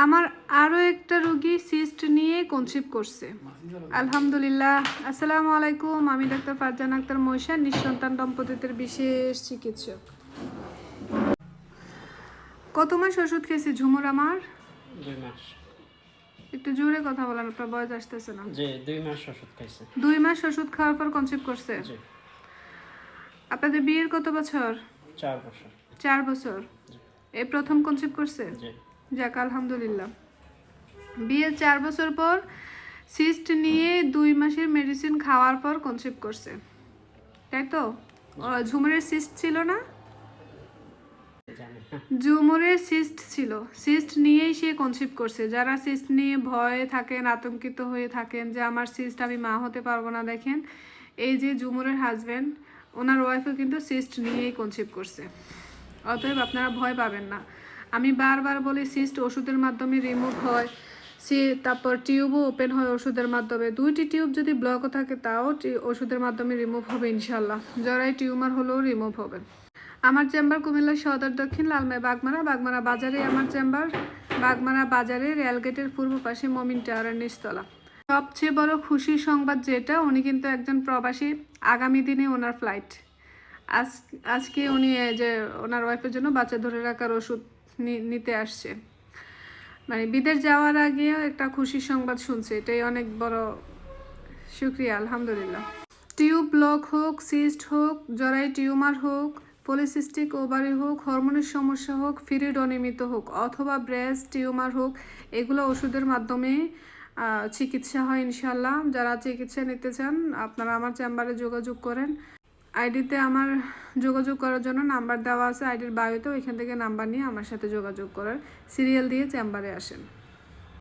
আমার আরও একটা রোগী সিস্ট নিয়ে কনসিভ করছে। আলহামদুলিল্লাহ। আসসালামু আলাইকুম, আমি ডাক্তার ফারজানা আক্তার ময়শা, নিঃসন্তান দম্পতিদের বিশেষ চিকিৎসক। কত মাস ওষুধ খেয়েছি ঝুমুর আমার? 2 মাস। একটু জোরে কথা বলেন, আপনার বয়স আসতেছে না। জি 2 মাস ওষুধ খাইছে। 2 মাস ওষুধ খাওয়ার পর কনসিভ করছে। জি। আপনাদের বিয়ের কত বছর? 4 বছর। 4 বছর। এই প্রথম কনসিভ করছে? জি। যাক আলহামদুলিল্লাহ। বিয়ের 4 বছর পর সিস্ট নিয়ে 2 মাসের মেডিসিন খাওয়ার পর কনসিভ করছে, তাই তো? ঝুমুরের সিস্ট ছিল না? জানি। ঝুমুরের সিস্ট ছিল, সিস্ট নিয়েই সে কনসিভ করছে। যারা সিস্ট নিয়ে ভয়ে থাকেন, আতঙ্কিত হয়ে থাকেন যে আমার সিস্ট, আমি মা হতে পারবো না, দেখেন এই যে ঝুমুরের হাজব্যান্ড, ওনার ওয়াইফও কিন্তু সিস্ট নিয়েই কনসিভ করছে। অতএব আপনারা ভয় পাবেন না। আমি বারবার বলি সিস্ট ওষুধের মাধ্যমে রিমুভ হয়, তারপর টিউবও ওপেন হয় ওষুধের মাধ্যমে। 2টি টিউব যদি ব্লকও থাকে তাও ওষুধের মাধ্যমে রিমুভ হবে ইনশাল্লাহ। জরাই টিউমার হলেও রিমুভ হবে। আমার চেম্বার কুমিল্লা সদর দক্ষিণ লালমাই বাগমারা বাজারে আমার চেম্বার। বাগমারা বাজারে রেলগেটের পূর্ব পাশে মমিন টাওয়ারের নিচতলা। সবচেয়ে বড় খুশির সংবাদ যেটা, উনি কিন্তু একজন প্রবাসী। আগামী দিনে ওনার ফ্লাইট। আজকে উনি যে ওনার ওয়াইফের জন্য বাচ্চা ধরে রাখার ওষুধ নিতে আসছে। মানে বিদেশ যাওয়ার আগেও একটা খুশির সংবাদ শুনছে, এটাই অনেক বড় শুক্রিয়া, আলহামদুলিল্লাহ। টিউব ব্লক হোক, সিস্ট হোক, জরাই টিউমার হোক, পলিসিস্টিক ওভারি হোক, হরমোনের সমস্যা হোক, পিরিয়ড অনিয়মিত হোক, অথবা ব্রেস্ট টিউমার হোক, এগুলো ওষুধের মাধ্যমে চিকিৎসা হয় ইনশাল্লাহ। যারা চিকিৎসা নিতে চান আপনারা আমার চেম্বারে যোগাযোগ করেন। আইডিতে আমার যোগাযোগ করার জন্য নাম্বার দেওয়া আছে, আইডির বায়োতে, ওইখান থেকে নাম্বার নিয়ে আমার সাথে যোগাযোগ করার, সিরিয়াল দিয়ে চেম্বারে আসেন।